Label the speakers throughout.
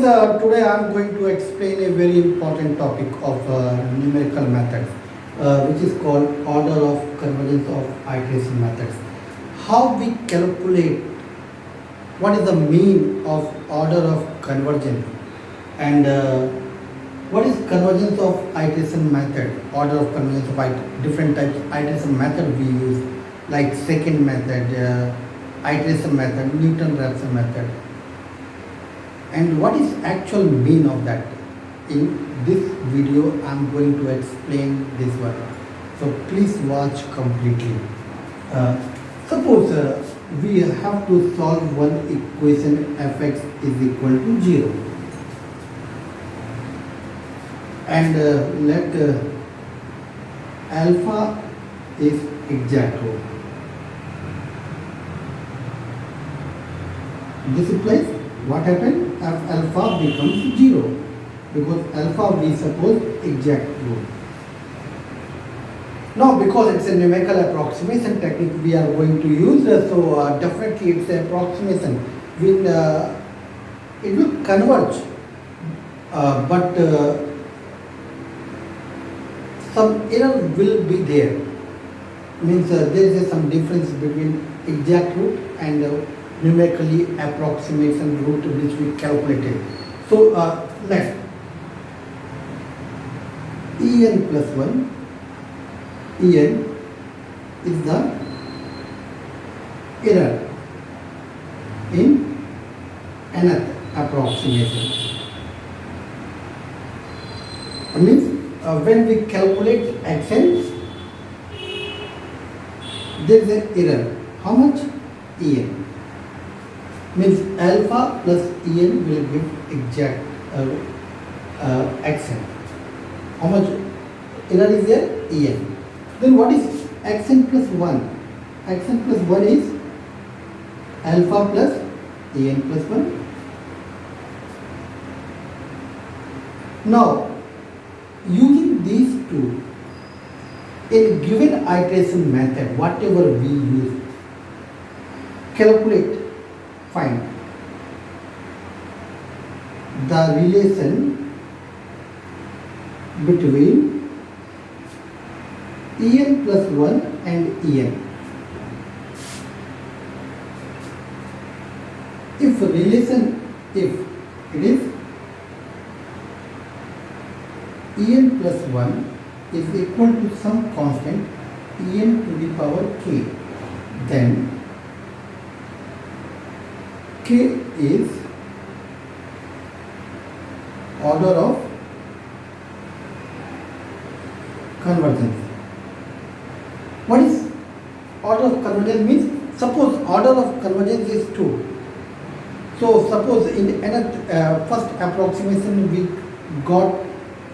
Speaker 1: Today I am going to explain a very important topic of numerical methods, which is called order of convergence of iteration methods. How we calculate what is the mean of order of convergence and what is convergence of iteration method, order of convergence of different types of iteration method we use, like second method, iteration method, Newton-Raphson method. And what is actual mean of that? In this video I am going to explain this one, so please watch completely. Suppose we have to solve one equation fx is equal to 0, and let alpha is exact root. This implies what happened? Alpha becomes 0 because alpha we suppose exact root. Now because it's a numerical approximation technique we are going to use, so definitely it's an approximation. It will converge, but some error will be there. Means there is some difference between exact root and numerically approximation root which we calculated. So let's en plus 1, en is the error in nth approximation. Means when we calculate xn, there is an error. How much? En. Means alpha plus en will give exact xn. How much error is there? En. Then what is xn plus 1? Xn plus 1 is alpha plus en plus 1. Now, using these two, in given iteration method, whatever we use, calculate, find the relation between en plus 1 and en. If it is en plus 1 is equal to some constant en to the power k, then k is order of convergence. What is order of convergence means? Suppose order of convergence is 2. So suppose in first approximation we got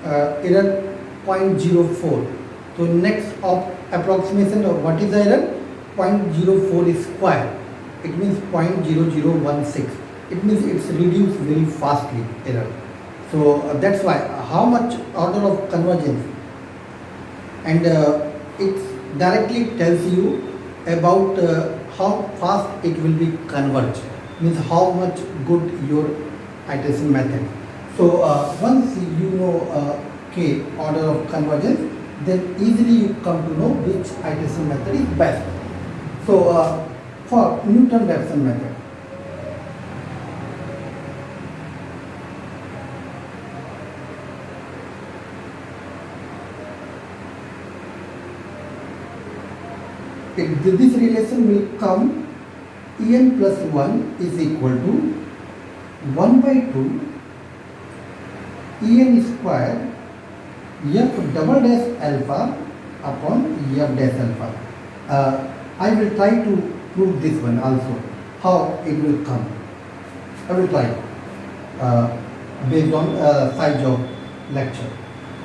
Speaker 1: error 0.04. So next approximation of what is the error? 0.04 is square. It means 0.0016. It means it's reduced very fastly, error. So that's why how much order of convergence, and it directly tells you about how fast it will be converged, means how much good your iteration method. So once you know k, order of convergence, then easily you come to know which iteration method is best. So for Newton-Raphson method, this relation will come en plus 1 is equal to 1 by 2 en square f double dash alpha upon f dash alpha. I will try to prove this one also, how it will come. I will try based on size of lecture.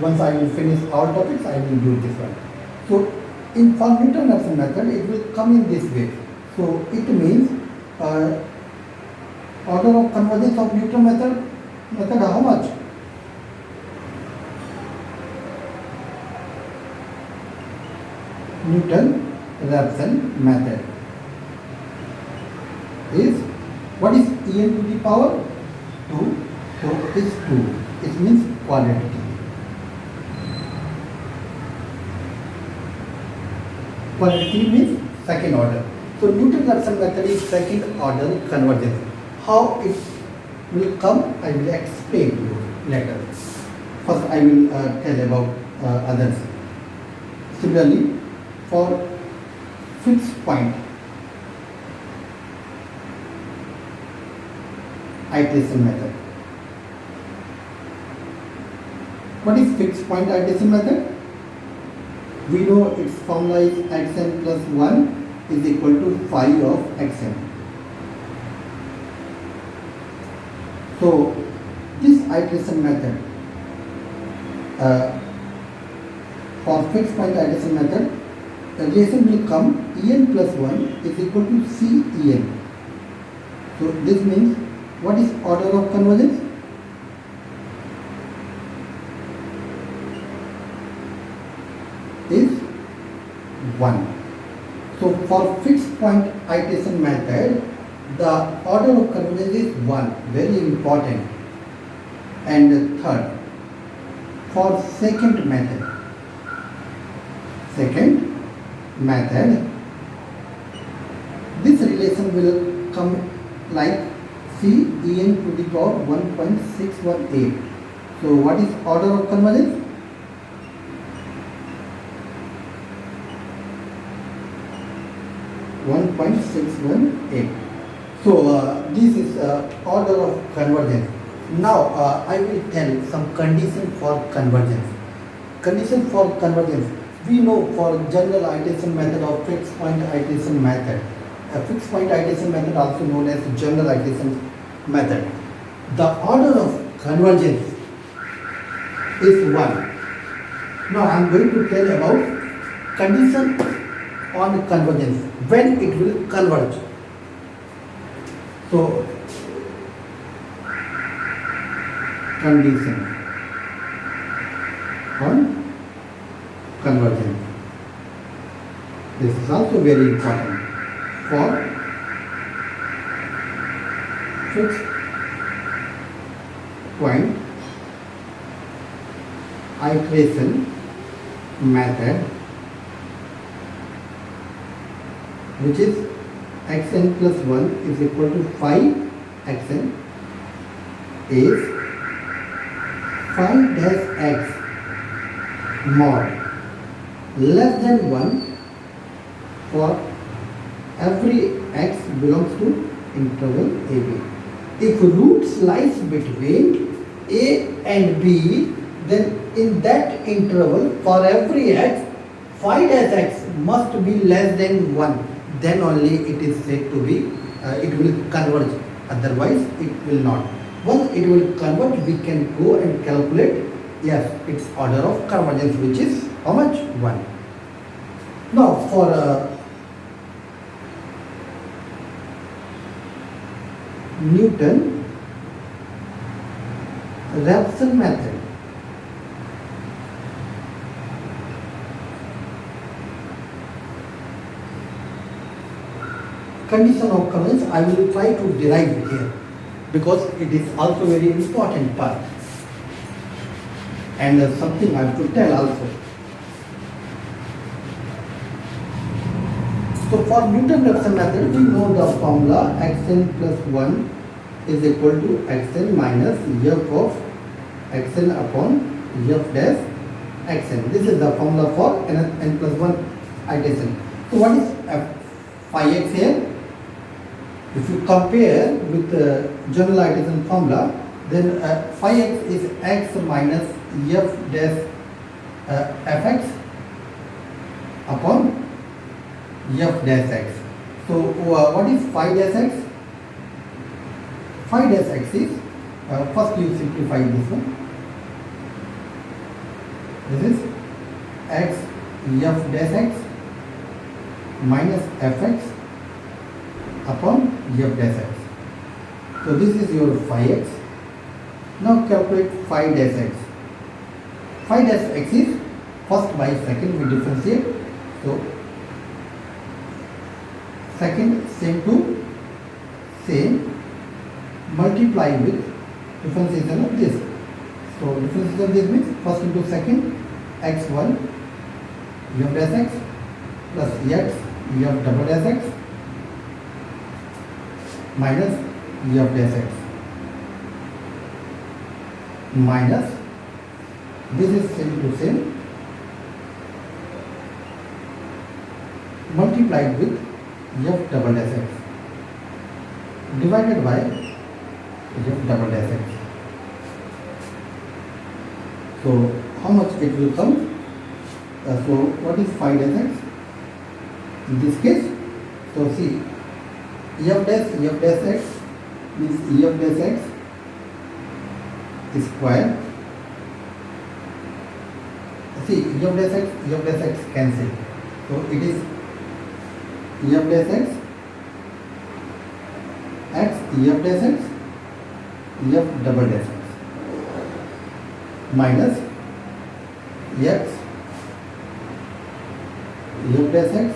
Speaker 1: Once I will finish all topics, I will do this one. So for Newton-Raphson method, it will come in this way. So it means order of convergence of Newton method how much? Newton-Raphson method is, what is en to the power 2 So is 2. It means quadratic. Quadratic means second order. So Newton-Raphson method is second order convergence. How it will come, I will explain to you later. First I will tell about others. Similarly, for fixed point iteration method. What is fixed point iteration method? We know its formula is xn plus 1 is equal to phi of xn. So this iteration method for fixed point iteration method, the relation will come en plus 1 is equal to Cen. So this means what is order of convergence? Is 1. So for fixed point iteration method, the order of convergence is 1, very important. And third, for second method, this relation will come like Cen to the power 1.618. So what is order of convergence? So this is order of convergence. Now I will tell some condition for convergence. Condition for convergence. We know for general iteration method or fixed point iteration method. A fixed point iteration method also known as general iteration method. The order of convergence is 1. Now I am going to tell about condition on convergence, when it will converge. So condition on convergence. This is also very important for fixed point iteration method, which is xn plus 1 is equal to phi xn is phi dash x mod less than 1 for every x belongs to interval AB. If roots lies between A and B, then in that interval for every x, phi dash x must be less than 1. Then only it is said to be, it will converge, otherwise it will not. Once it will converge, we can go and calculate, yes, its order of convergence, which is how much? 1. Now for Newton-Raphson method, condition of convergence I will try to derive here, because it is also very important part, and something I have to tell also. So for Newton-Raphson method, we know the formula xn plus 1 is equal to xn minus f of xn upon f dash xn. This is the formula for n plus 1 iteration. So what is phi x here? If you compare with the general iteration formula, then phi x is x minus f dash fx upon f dash x. So what is phi dash x? Phi dash x is, first you simplify this one. This is x f dash x minus fx upon f dash x. So this is your phi x. Now calculate phi dash x. Phi dash x is first by second we differentiate. So second same to same, multiply with differentiation of this. So differentiation of this means first into second x1 f dash x plus x f double dash x minus f dash x minus this is same to same multiplied with f double dash x divided by f double dash x. So how much it will come? So what is phi dash x in this case? So see, f dash x means f dash x square. See, f dash x cancel. So it is f dash x f dash x f double dash x minus x f dash x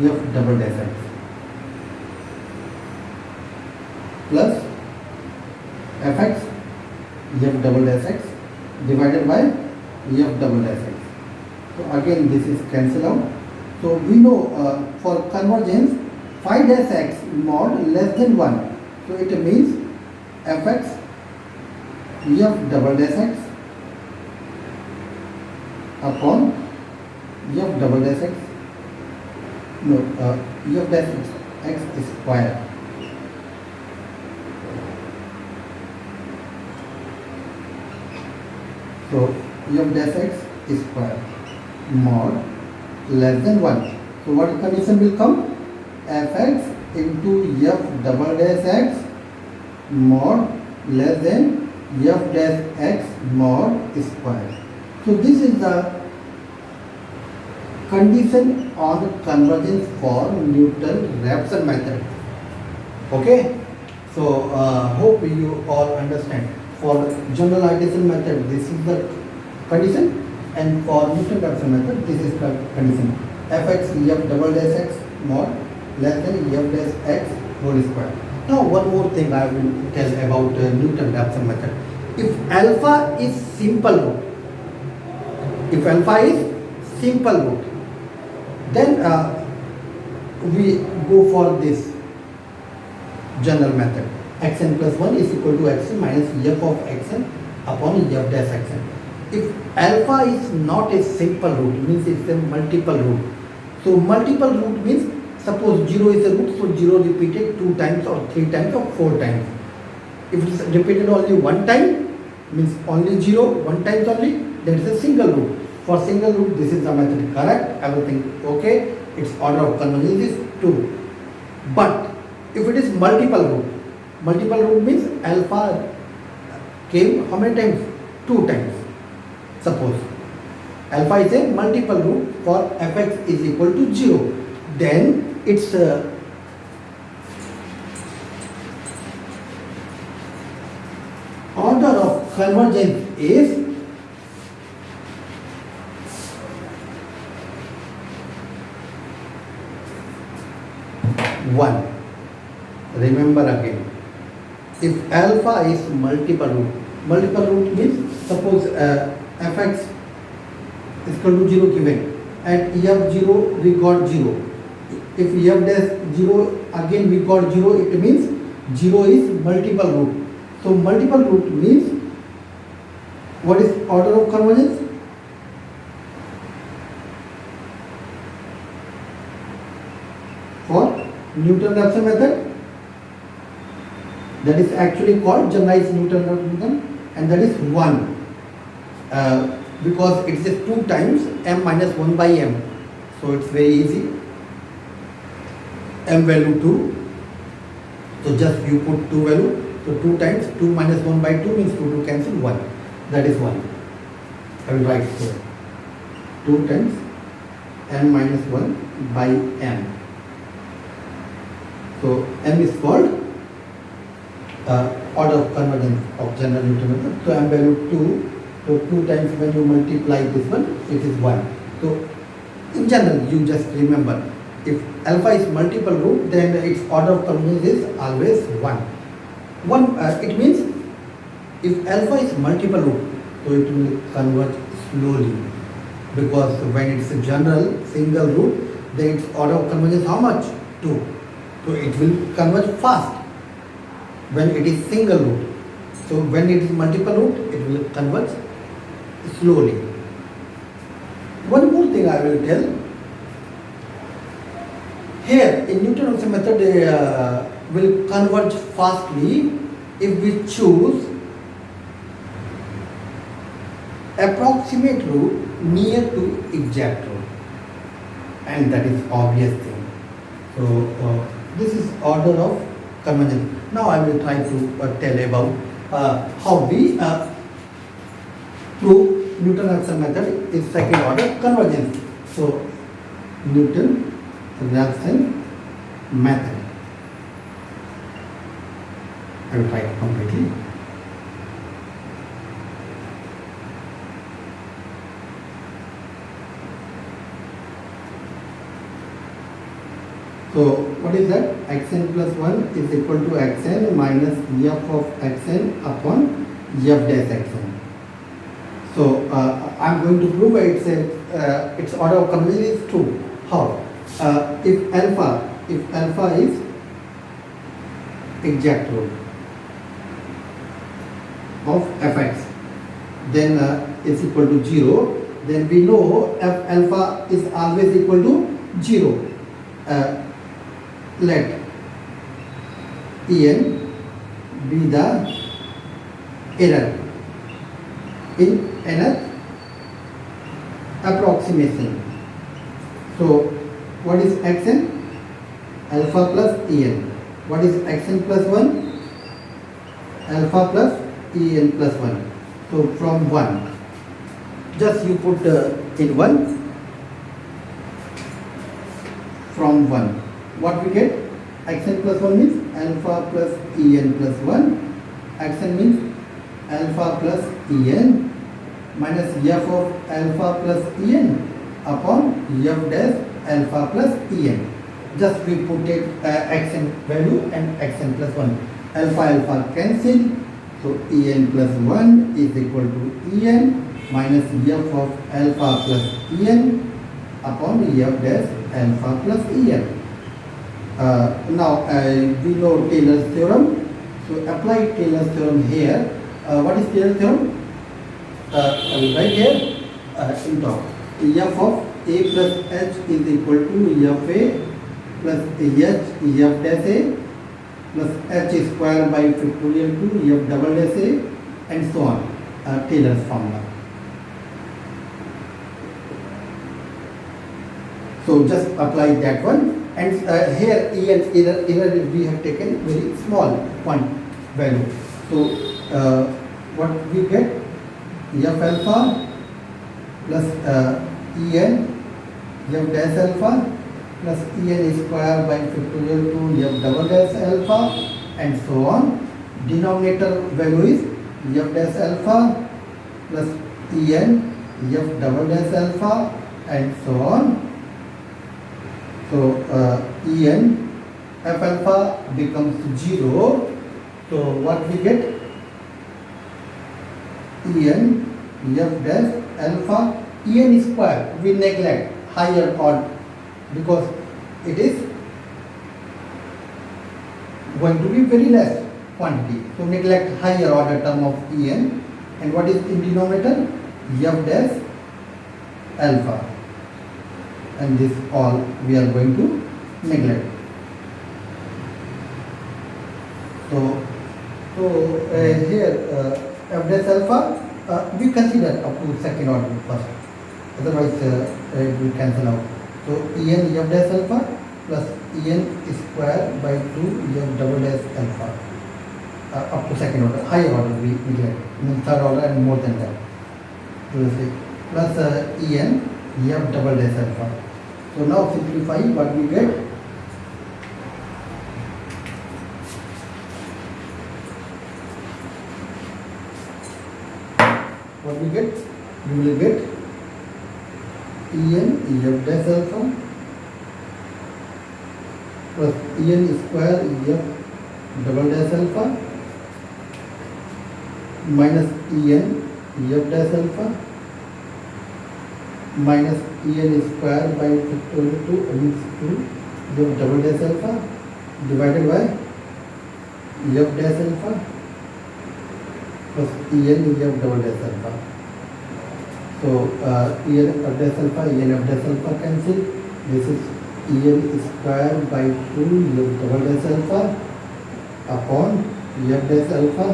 Speaker 1: f double dash x plus fx f double dash x divided by f double dash x. So again this is cancelled out. So we know for convergence phi dash x mod less than 1. So it means fx f double dash x upon f double dash x, no, f dash x square so f dash x square mod less than 1. So what condition will come? Fx into f double dash x mod less than f dash x mod square. So this is the condition on convergence for Newton-Raphson method. Okay, so hope you all understand. For generalization method this is the condition, and for Newton-Raphson method this is the condition. Fx f double dash x mod less than f dash x whole square. Now one more thing I will tell about Newton-Raphson method. If alpha is simple root, then we go for this general method. Xn plus 1 is equal to xn minus f of xn upon f dash xn. If alpha is not a simple root, means it's a multiple root. So multiple root means suppose 0 is a root, so 0 repeated 2 times or 3 times or 4 times. If it is repeated only 1 time, means only 0, 1 times only, that is a single root. For single root this is the method correct, everything okay, its order of convergence is 2. But if it is multiple root means alpha came how many times? 2 times. Suppose alpha is a multiple root for fx is equal to 0, then its order of convergence is 1. Remember again, if alpha is multiple root means suppose fx is equal to 0 given, at f0 we got 0. If f dash 0 again we got 0, it means 0 is multiple root. So multiple root means what is order of convergence? For Newton-Raphson method, that is actually called generalized Newton-Raphson method, and that is 1 because it is 2 times m minus 1 by m. So it's very easy. M value 2, so just you put 2 value, so 2 times 2 minus 1 by 2 means 2 cancel 1, that is 1. I will write here 2 times m minus 1 by m. So m is called order of convergence of general Newton method. So m value 2, so 2 times when you multiply this one, it is 1. So in general you just remember, if alpha is multiple root, then its order of convergence is always 1. It means If alpha is multiple root, so it will converge slowly, because when it's a general single root, then its order of convergence how much? 2. So it will converge fast when it is single root. So when it is multiple root, it will converge slowly. One more thing I will tell. Here in Newton-Raphson method, will converge fastly if we choose approximate root near to exact root, and that is obvious thing. So this is order of convergence. Now I will try to tell about how we prove Newton-Raphson method is second order convergence. So Newton-Raphson method. I will try it completely. So what is that? Xn plus 1 is equal to xn minus f of xn upon f dash xn. So I am going to prove its order of convergence is 2. How? If alpha is exact root of fx, then is equal to 0, then we know f alpha is always equal to 0. Let En be the error in nth approximation. So what is xn? Alpha plus En. What is xn plus 1? Alpha plus En plus 1. So from 1, just you put in 1, from 1. What we get? Xn plus 1 means alpha plus En plus 1. Xn means alpha plus En minus f of alpha plus En upon f dash alpha plus En. Just we put it xn value and xn plus 1. Alpha cancel. So En plus 1 is equal to En minus f of alpha plus En upon f dash alpha plus En. Now we know Taylor's theorem. So apply Taylor's theorem here. What is Taylor's theorem? I will write here in top. F of a plus h is equal to f a plus h f dash a plus h square by factorial 2 f double dash a, and so on. Taylor's formula. So just apply that one. And here error we have taken very small point value. So what we get? F alpha plus En f dash alpha plus En square by factorial 2 f double dash alpha, and so on. Denominator value is f dash alpha plus En f double dash alpha, and so on. So En f alpha becomes 0. So what we get? En f dash alpha En square we neglect higher order because it is going to be very less quantity. So neglect higher order term of En, and what is in denominator? F dash alpha. And this all we are going to neglect. So here f dash alpha we consider up to second order first, otherwise it will cancel out. So En f dash alpha plus En square by 2 f double dash alpha up to second order. Higher order we neglect, third order and more than that. Plus En f double dash alpha. So now simplify what we get. What we get? You will get En f dash alpha plus En square f double dash alpha minus En f dash alpha minus En square by factorial 2 means 2 f double dash alpha divided by f dash alpha plus En f double dash alpha. So En f dash alpha, En f dash alpha cancel. This is En square by 2 f double dash alpha upon f dash alpha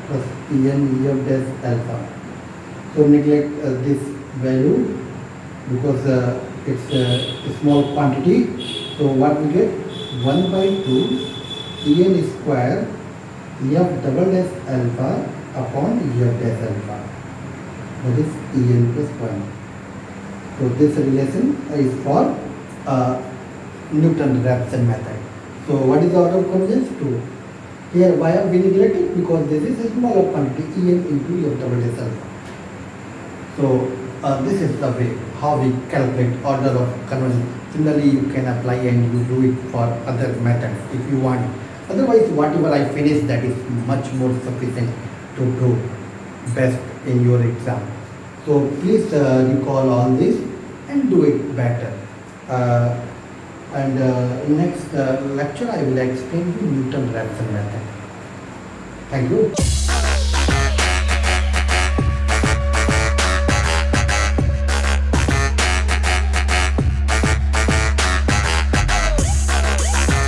Speaker 1: plus En f dash alpha. So neglect this value because it's a small quantity. So what we get? 1 by 2 En square f double dash alpha upon f dash alpha. That is En plus 1. So this relation is for Newton-Raphson method. So what is the order of convergence? 2. Here why are we neglecting? Because this is a smaller quantity En into f double dash alpha. So this is the way how we calculate order of convergence. Similarly, you can apply and you do it for other methods if you want. Otherwise, whatever I finish, that is much more sufficient to do best in your exam. So please recall all this and do it better. In next lecture, I will explain the Newton-Raphson method. Thank you.